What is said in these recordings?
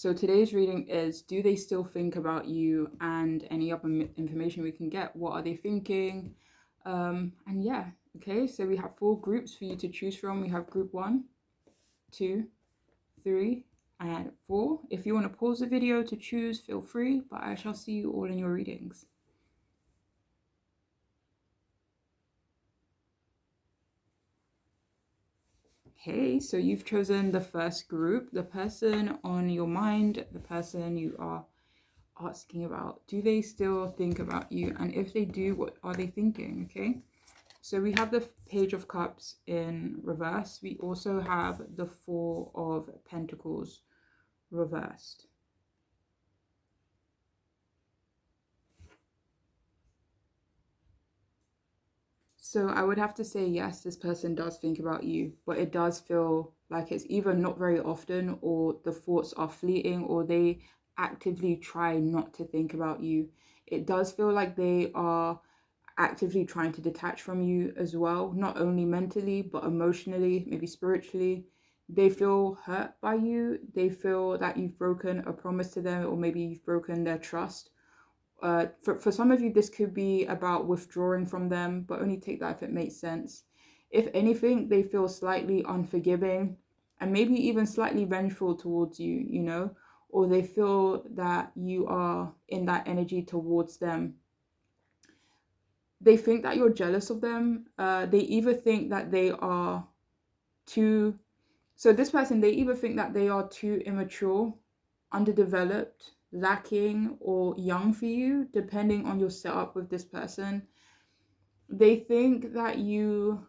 So today's reading is, do they still think about you? And any other information we can get, what are they thinking? And yeah, okay, so we have 4 groups for you to choose from. We have group 1, 2, 3, and 4. If you want to pause the video to choose, feel free, but I shall see you all in your readings. Okay, so you've chosen the first group, the person on your mind, the person you are asking about. Do they still think about you? And if they do, what are they thinking? Okay, so we have the Page of Cups in reverse. We also have the Four of Pentacles reversed. So I would have to say, yes, this person does think about you, but it does feel like it's either not very often, or the thoughts are fleeting, or they actively try not to think about you. It does feel like they are actively trying to detach from you as well, not only mentally, but emotionally, maybe spiritually. They feel hurt by you. They feel that you've broken a promise to them, or maybe you've broken their trust. For some of you, this could be about withdrawing from them, but only take that if it makes sense. If anything, they feel slightly unforgiving and maybe even slightly vengeful towards you, you know, or they feel that you are in that energy towards them. They think that you're jealous of them. They either think that they are too, so this person, they either think that they are too immature, underdeveloped, lacking, or young for you, depending on your setup with this person. They think that you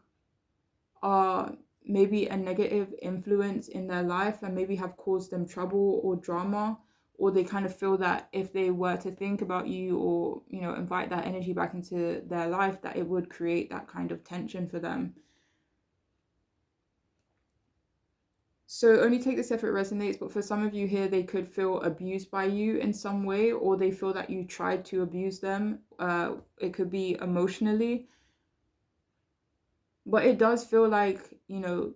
are maybe a negative influence in their life and maybe have caused them trouble or drama, or they kind of feel that if they were to think about you, or, you know, invite that energy back into their life, that it would create that kind of tension for them. So only take this if it resonates, but for some of you here, they could feel abused by you in some way, or they feel that you tried to abuse them. It could be emotionally, but it does feel like, you know,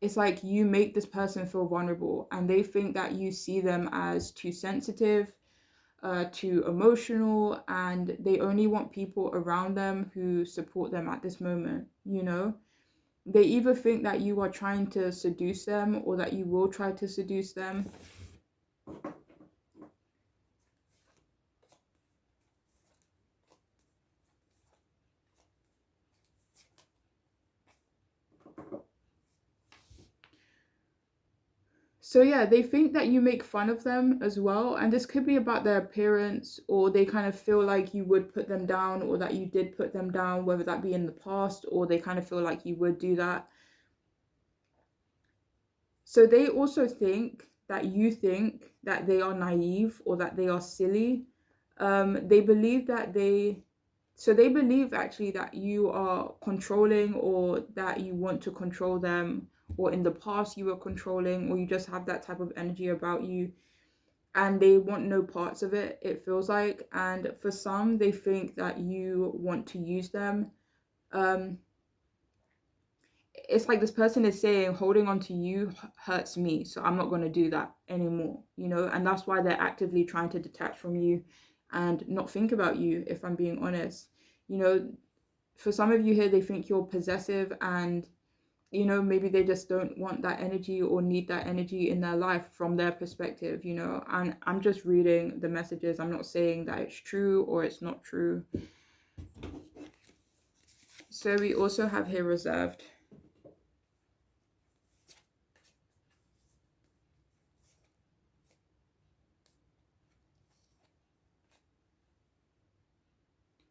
it's like you make this person feel vulnerable, and they think that you see them as too sensitive, too emotional, and they only want people around them who support them at this moment, you know? They either think that you are trying to seduce them, or that you will try to seduce them. So yeah, they think that you make fun of them as well. And this could be about their appearance, or they kind of feel like you would put them down, or that you did put them down, whether that be in the past, or they kind of feel like you would do that. So they also think that you think that they are naive, or that they are silly. They believe that they believe actually that you are controlling, or that you want to control them, or in the past you were controlling, or you just have that type of energy about you, and they want no parts of it, it feels like. And for some, they think that you want to use them. It's like this person is saying, holding on to you hurts me, so I'm not going to do that anymore, you know? And that's why they're actively trying to detach from you and not think about you, if I'm being honest. You know, for some of you here, they think you're possessive, and, you know, maybe they just don't want that energy, or need that energy in their life from their perspective, you know? And I'm just reading the messages. I'm not saying that it's true or it's not true. So we also have here reserved.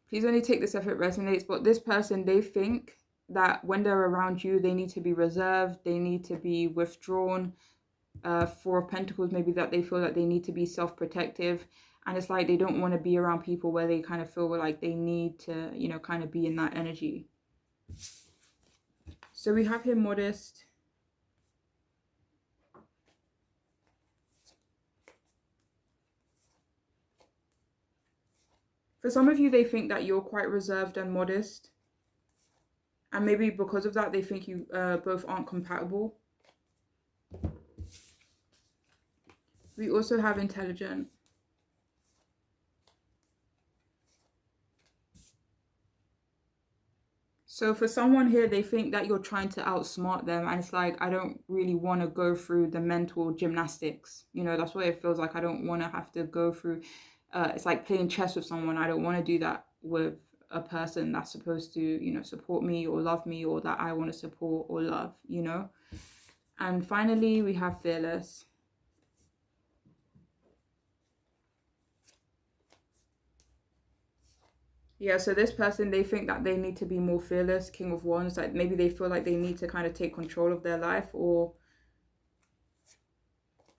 Please only take this if it resonates, but this person, they think that when they're around you, they need to be reserved, they need to be withdrawn. Four of Pentacles, maybe that they feel that they need to be self-protective. And it's like they don't want to be around people where they kind of feel like they need to, you know, kind of be in that energy. So we have here modest. For some of you, they think that you're quite reserved and modest. And maybe because of that, they think you both aren't compatible. We also have intelligent. So for someone here, they think that you're trying to outsmart them, and it's like I don't really want to go through the mental gymnastics. You know, that's what it feels like. I don't want to have to go through. It's like playing chess with someone. I don't want to do that with a person that's supposed to, support me or love me, or that I want to support or love. And finally, we have fearless. Yeah, so this person, they think that they need to be more fearless, King of Wands. Like maybe they feel like they need to kind of take control of their life, or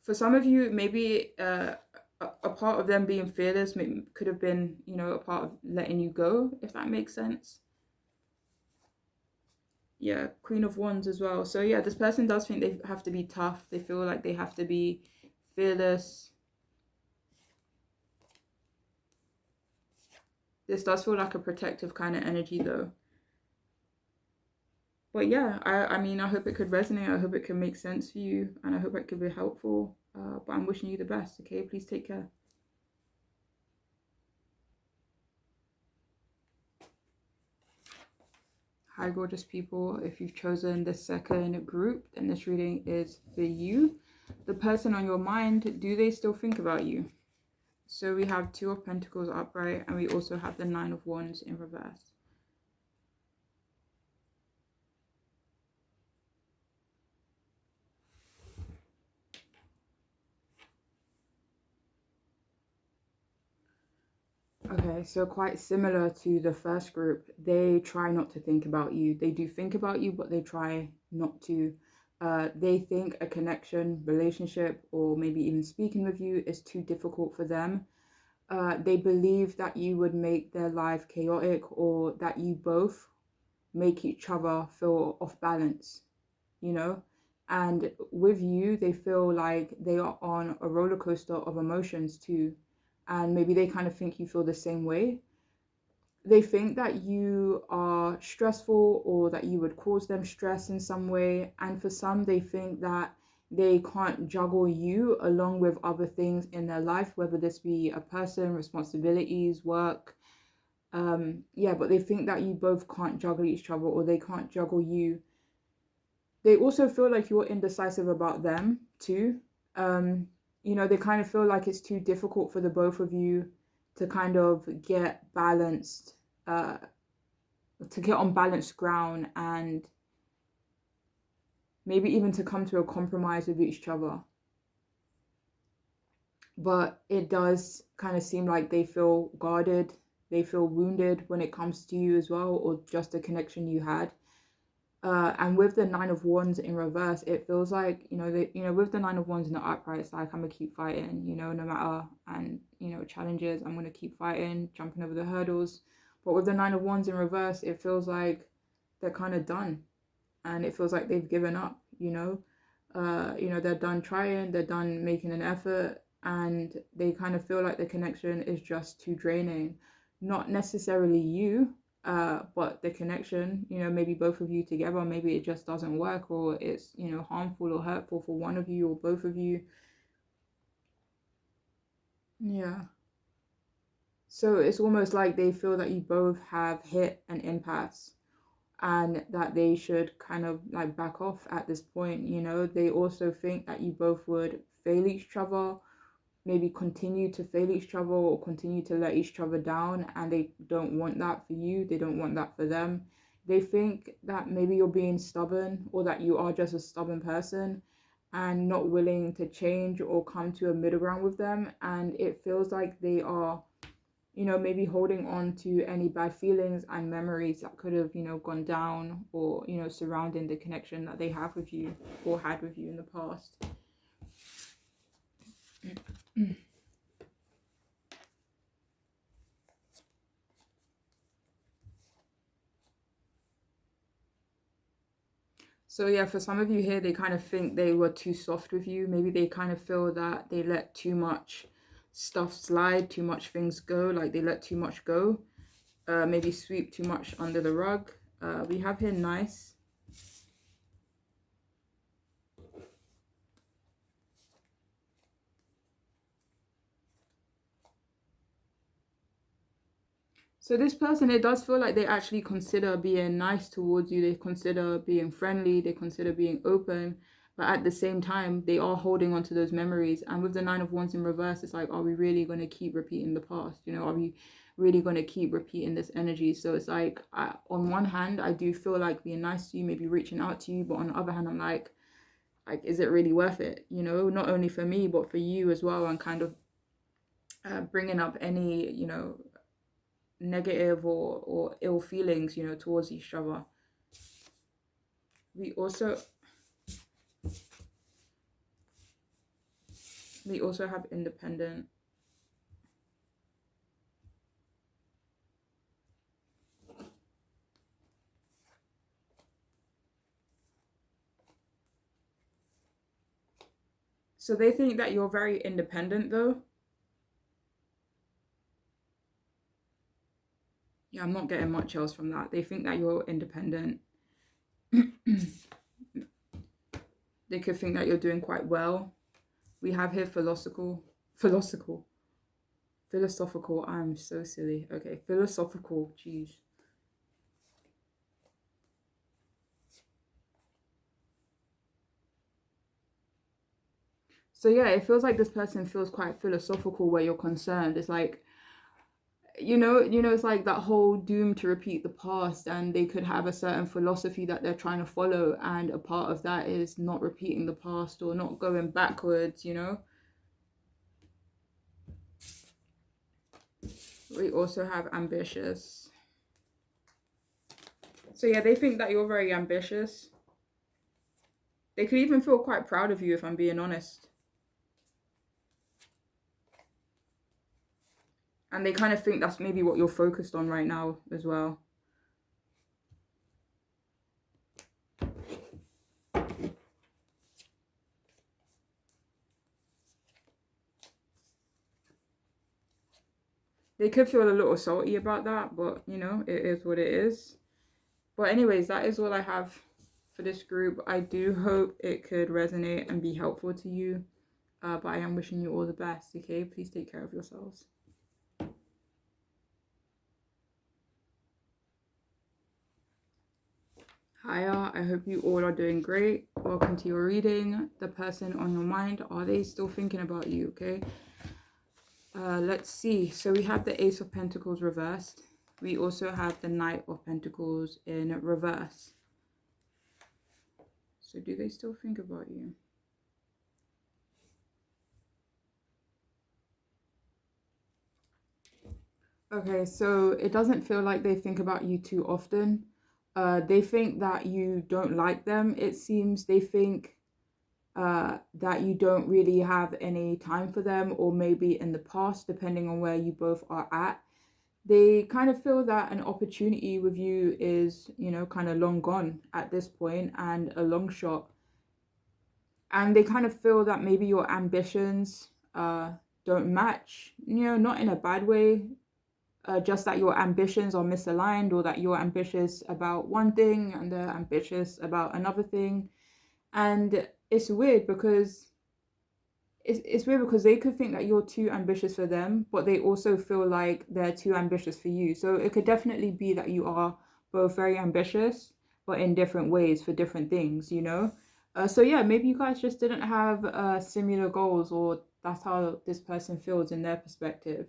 for some of you, maybe a part of them being fearless could have been, a part of letting you go, if that makes sense. Yeah, Queen of Wands as well. So yeah, this person does think they have to be tough. They feel like they have to be fearless. This does feel like a protective kind of energy though. But yeah, I mean, I hope it could resonate. I hope it can make sense for you, and I hope it could be helpful. But I'm wishing you the best, okay? Please take care. Hi, gorgeous people. If you've chosen the second group, then this reading is for you. The person on your mind, do they still think about you? So we have Two of Pentacles upright, and we also have the Nine of Wands in reverse. Okay, so quite similar to the first group, they try not to think about you. They do think about you, but they try not to. They think a connection, relationship, or maybe even speaking with you is too difficult for them. They believe that you would make their life chaotic, or that you both make each other feel off balance, you know? And with you, they feel like they are on a roller coaster of emotions too. And maybe they kind of think you feel the same way. They think that you are stressful, or that you would cause them stress in some way. And for some, they think that they can't juggle you along with other things in their life, whether this be a person, responsibilities, work. Yeah, but they think that you both can't juggle each other, or they can't juggle you. They also feel like you're indecisive about them too. They kind of feel like it's too difficult for the both of you to kind of get balanced, uh, to get on balanced ground, and maybe even to come to a compromise with each other. But it does kind of seem like they feel guarded, they feel wounded when it comes to you as well, or just the connection you had. And with the Nine of Wands in reverse, it feels like, with the Nine of Wands in the upright, it's like I'm gonna keep fighting, no matter, and challenges, I'm gonna keep fighting, jumping over the hurdles. But with the Nine of Wands in reverse, it feels like they're kind of done, and it feels like they've given up. They're done trying, they're done making an effort, and they kind of feel like the connection is just too draining. Not necessarily you, but the connection, maybe both of you together, maybe it just doesn't work, or it's, harmful or hurtful for one of you or both of you. Yeah. So it's almost like they feel that you both have hit an impasse, and that they should kind of like back off at this point. They also think that you both would fail each other, maybe continue to fail each other, or continue to let each other down, and they don't want that for you, they don't want that for them. They think that maybe you're being stubborn, or that you are just a stubborn person and not willing to change or come to a middle ground with them. And it feels like they are, maybe holding on to any bad feelings and memories that could have, gone down, or, surrounding the connection that they have with you or had with you in the past. So yeah, for some of you here, they kind of think they were too soft with you. Maybe they kind of feel that they let too much stuff slide, too much things go, like they let too much go. Maybe sweep too much under the rug. We have here nice. So this person, it does feel like they actually consider being nice towards you. They consider being friendly. They consider being open. But at the same time, they are holding on to those memories. And with the Nine of Wands in reverse, it's like, are we really going to keep repeating the past? You know, are we really going to keep repeating this energy? So it's like, on one hand, I do feel like being nice to you, maybe reaching out to you. But on the other hand, I'm like, is it really worth it? You know, not only for me, but for you as well. And kind of bringing up any, you know, negative or ill feelings, you know, towards each other. We also have independent. So they think that you're very independent though. Yeah, I'm not getting much else from that. They think that you're independent. They could think that you're doing quite well. We have here philosophical. I'm so silly. Okay, philosophical. Jeez. So yeah, it feels like this person feels quite philosophical where you're concerned. It's like, it's like that whole doom to repeat the past, and they could have a certain philosophy that they're trying to follow, and a part of that is not repeating the past or not going backwards, you know. We also have ambitious. So yeah, they think that you're very ambitious. They could even feel quite proud of you, if I'm being honest. And they kind of think that's maybe what you're focused on right now as well. They could feel a little salty about that, but you know, it is what it is. But anyways, that is all I have for this group. I do hope it could resonate and be helpful to you. But I am wishing you all the best, okay? Please take care of yourselves. Hiya, I hope you all are doing great. Welcome to your reading. The person on your mind, are they still thinking about you, okay? Let's see. So we have the Ace of Pentacles reversed. We also have the Knight of Pentacles in reverse. So do they still think about you? Okay, so it doesn't feel like they think about you too often. They think that you don't like them, it seems. They think that you don't really have any time for them, or maybe in the past, depending on where you both are at. They kind of feel that an opportunity with you is, you know, kind of long gone at this point and a long shot. And they kind of feel that maybe your ambitions don't match, you know, not in a bad way, just that your ambitions are misaligned, or that you're ambitious about one thing and they're ambitious about another thing. And it's weird because it's weird because they could think that you're too ambitious for them, but they also feel like they're too ambitious for you. So it could definitely be that you are both very ambitious, but in different ways for different things, you know? So yeah, maybe you guys just didn't have similar goals, or that's how this person feels in their perspective.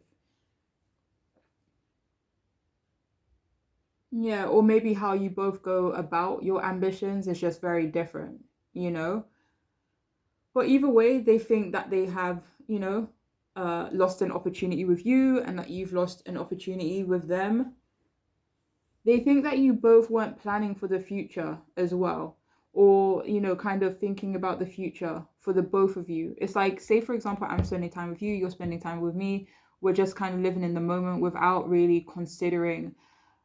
Yeah, or maybe how you both go about your ambitions is just very different, you know? But either way, they think that they have, you know, lost an opportunity with you, and that you've lost an opportunity with them. They think that you both weren't planning for the future as well, or, you know, kind of thinking about the future for the both of you. It's like, say, for example, I'm spending time with you, you're spending time with me. We're just kind of living in the moment without really considering,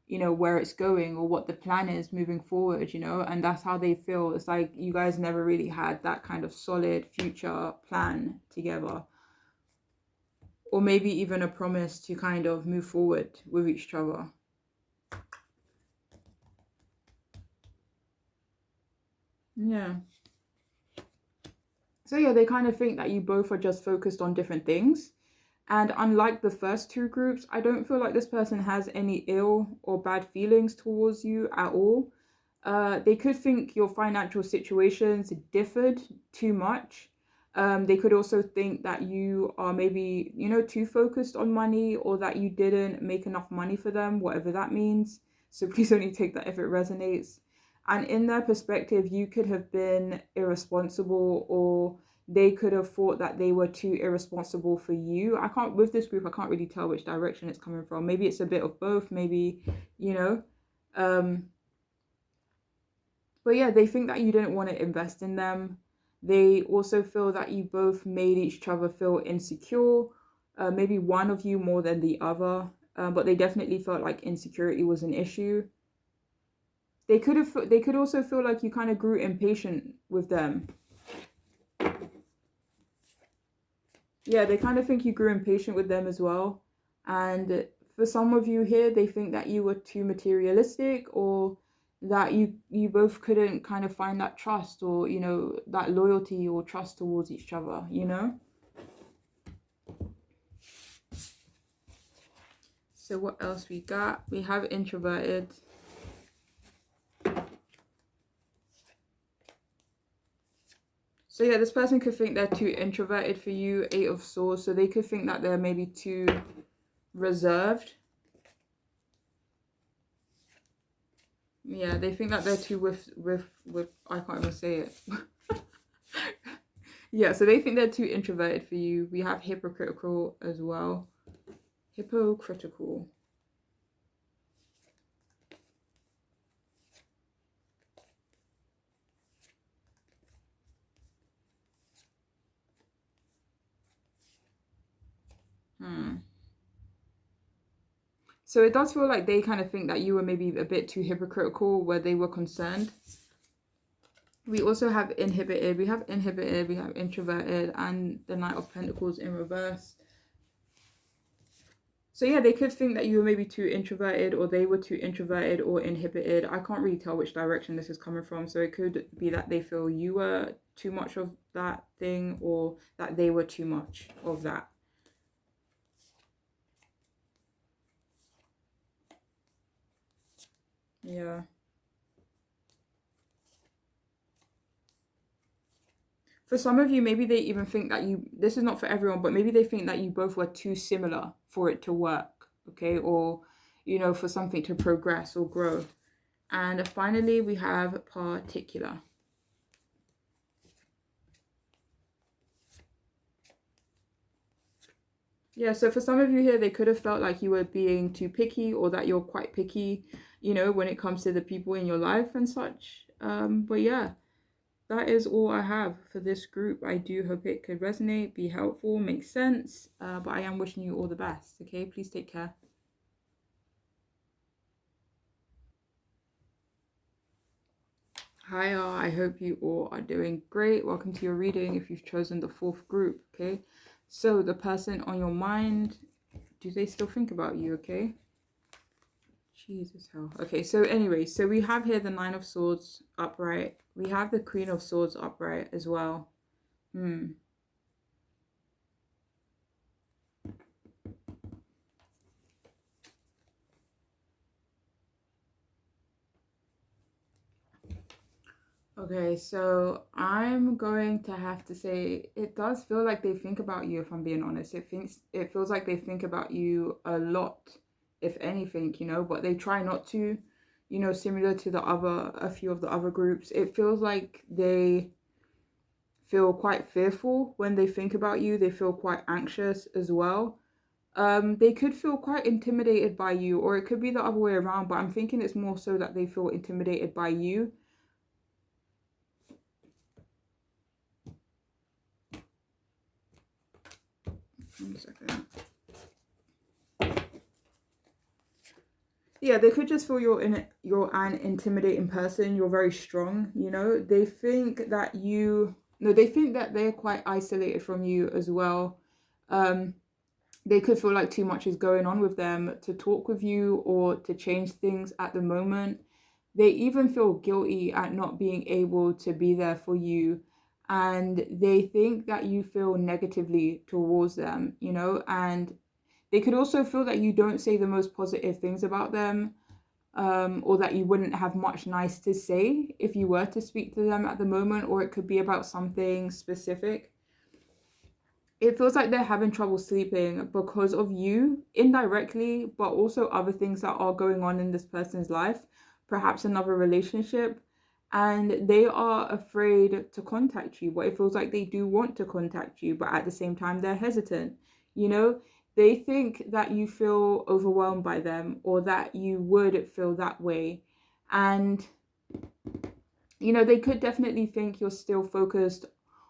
you know, where it's going or what the plan is moving forward, you know. And that's how they feel. It's like you guys never really had that kind of solid future plan together, or maybe even a promise to kind of move forward with each other. Yeah. So yeah, they kind of think that you both are just focused on different things. And unlike the first two groups, I don't feel like this person has any ill or bad feelings towards you at all. They could think your financial situations differed too much. They could also think that you are maybe, too focused on money, or that you didn't make enough money for them, whatever that means. So please only take that if it resonates. And in their perspective, you could have been irresponsible, or they could have thought that they were too irresponsible for you. With this group, I can't really tell which direction it's coming from. Maybe it's a bit of both, maybe, you know. Um, but yeah, they think that you didn't want to invest in them. They also feel that you both made each other feel insecure, maybe one of you more than the other, but they definitely felt like insecurity was an issue. They could also feel like you kind of grew impatient with them. Yeah, they kind of think you grew impatient with them as well. And for some of you here, they think that you were too materialistic, or that you both couldn't kind of find that trust, or that loyalty or trust towards each other. So what else we got? We have introverted. So yeah, this person could think they're too introverted for you, 8 of Swords. So they could think that they're maybe too reserved. Yeah, they think that they're too with I can't even say it. Yeah, so they think they're too introverted for you. We have hypocritical as well. Hypocritical. So it does feel like they kind of think that you were maybe a bit too hypocritical where they were concerned. We also have inhibited. We have inhibited. We have introverted, and the Knight of Pentacles in reverse. So yeah, they could think that you were maybe too introverted, or they were too introverted or inhibited. I can't really tell which direction this is coming from. So it could be that they feel you were too much of that thing, or that they were too much of that. Yeah. For some of you, maybe they even think that this is not for everyone, but maybe they think that you both were too similar for it to work, okay? Or, for something to progress or grow. And finally, we have particular. Yeah, so for some of you here, they could have felt like you were being too picky, or that you're quite picky, when it comes to the people in your life and such. But yeah, that is all I have for this group. I do hope it could resonate, be helpful, make sense. But I am wishing you all the best, okay? Please take care. Hi, I hope you all are doing great. Welcome to your reading if you've chosen the 4th group, okay? So the person on your mind, do they still think about you, okay? Jesus hell. Okay, so anyway, so we have here the 9 of Swords upright. We have the Queen of Swords upright as well. Okay, so I'm going to have to say it does feel like they think about you, if I'm being honest. It feels like they think about you a lot, if anything, but they try not to, similar to a few of the other groups. It feels like they feel quite fearful when they think about you. They feel quite anxious as well. They could feel quite intimidated by you, or it could be the other way around, but I'm thinking it's more so that they feel intimidated by you. One second. Yeah, they could just feel you're an intimidating person. You're very strong, They think that they think that they're quite isolated from you as well. They could feel like too much is going on with them to talk with you or to change things at the moment. They even feel guilty at not being able to be there for you and they think that you feel negatively towards them, and they could also feel that you don't say the most positive things about them, or that you wouldn't have much nice to say if you were to speak to them at the moment, or it could be about something specific. It feels like they're having trouble sleeping because of you indirectly, but also other things that are going on in this person's life, perhaps another relationship. And they are afraid to contact you, but it feels like they do want to contact you, but at the same time, they're hesitant. You know, they think that you feel overwhelmed by them or that you would feel that way. And, they could definitely think you're still focused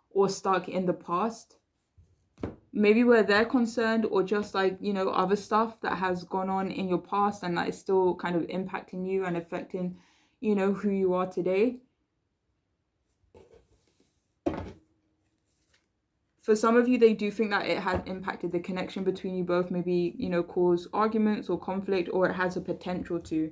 or stuck in the past, maybe where they're concerned, or just like other stuff that has gone on in your past and that is still kind of impacting you and affecting who you are today. For some of you, they do think that it has impacted the connection between you both, maybe cause arguments or conflict, or it has a potential to.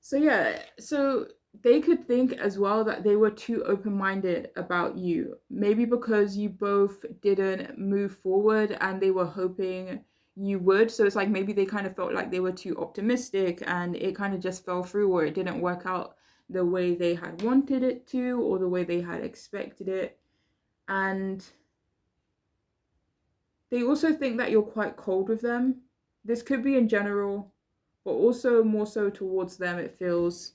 So they could think as well that they were too open-minded about you. Maybe because you both didn't move forward and they were hoping you would. So it's like maybe they kind of felt like they were too optimistic and it kind of just fell through, or it didn't work out the way they had wanted it to, or the way they had expected it. And they also think that you're quite cold with them. This could be in general, but also more so towards them, it feels.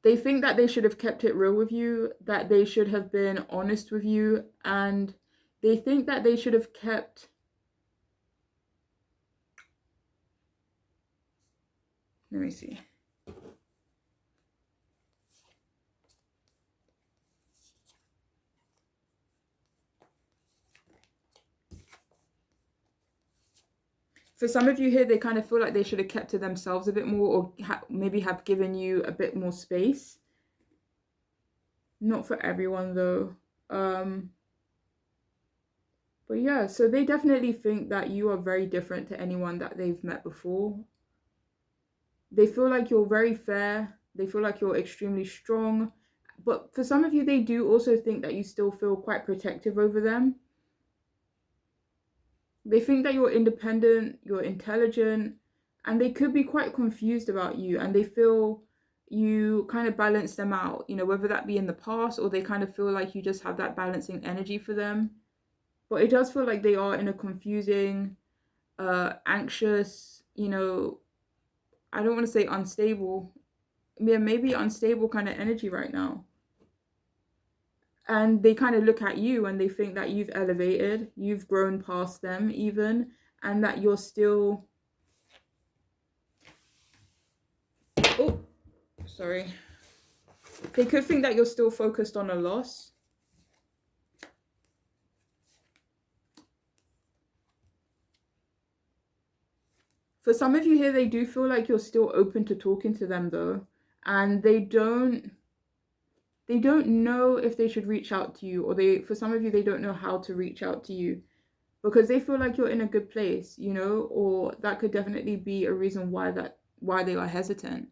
They think that they should have kept it real with you, that they should have been honest with you, and they think that they should have kept. Let me see. For some of you here, they kind of feel like they should have kept to themselves a bit more, or maybe have given you a bit more space. Not for everyone though. But yeah, so they definitely think that you are very different to anyone that they've met before. They feel like you're very fair. They feel like you're extremely strong. But for some of you, they do also think that you still feel quite protective over them. They think that you're independent, you're intelligent, and they could be quite confused about you, and they feel you kind of balance them out, whether that be in the past, or they kind of feel like you just have that balancing energy for them. But it does feel like they are in a confusing, anxious, I don't want to say unstable. Yeah, maybe unstable kind of energy right now. And they kind of look at you and they think that you've elevated, you've grown past them even, and that you're still. Oh, sorry. They could think that you're still focused on a loss. For some of you here, they do feel like you're still open to talking to them though, and they don't know if they should reach out to you, or for some of you, they don't know how to reach out to you because they feel like you're in a good place, or that could definitely be a reason why they are hesitant.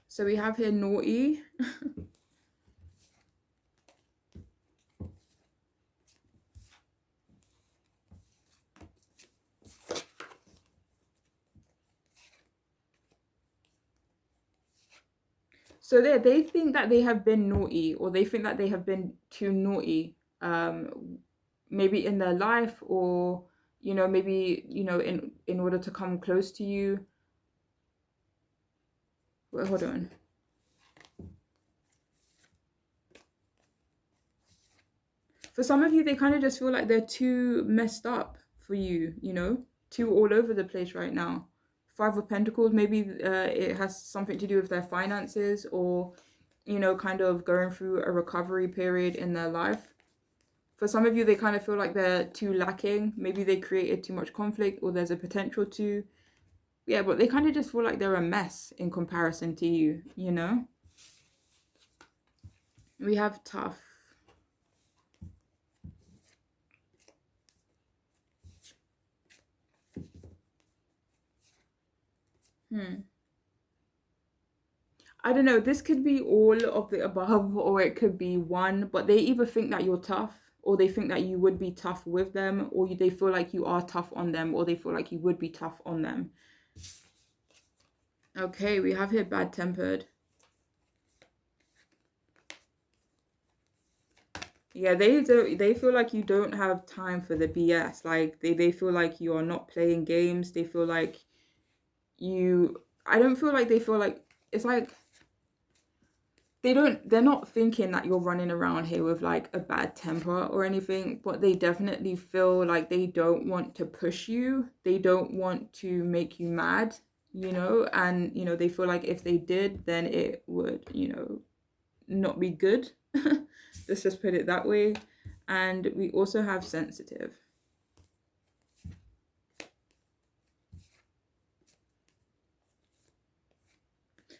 So we have here naughty. So they think that they have been naughty, or they think that they have been too naughty, maybe in their life, or maybe in order to come close to you. Wait, hold on. For some of you, they kind of just feel like they're too messed up for you, too all over the place right now. Five of Pentacles, maybe it has something to do with their finances, or kind of going through a recovery period in their life. For some of you, they kind of feel like they're too lacking. Maybe they created too much conflict, or there's a potential to. Yeah, but they kind of just feel like they're a mess in comparison to you, We have tough. Hmm. I don't know. This could be all of the above, or it could be one, but they either think that you're tough, or they think that you would be tough with them, or they feel like you are tough on them, or they feel like you would be tough on them. Okay, we have here bad tempered. Yeah, they feel like you don't have time for the BS. Like they feel like you are not playing games. They feel like you I don't feel like they feel like it's like they're not thinking that you're running around here with like a bad temper or anything, but they definitely feel like they don't want to push you. They don't want to make you mad, and they feel like if they did, then it would, not be good. Let's just put it that way. And we also have sensitive.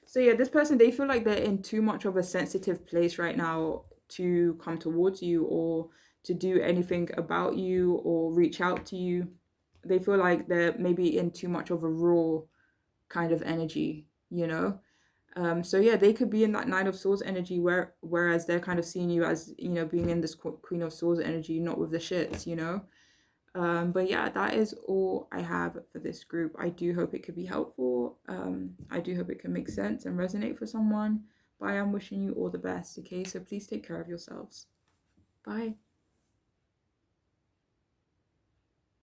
So yeah, this person, they feel like they're in too much of a sensitive place right now to come towards you or to do anything about you or reach out to you. They feel like they're maybe in too much of a raw kind of energy. So yeah, they could be in that Nine of Swords energy whereas they're kind of seeing you as, being in this Queen of Swords energy, not with the shits. But yeah, that is all I have for this group. I do hope it could be helpful. I do hope it can make sense and resonate for someone. But I am wishing you all the best, okay? So please take care of yourselves. Bye.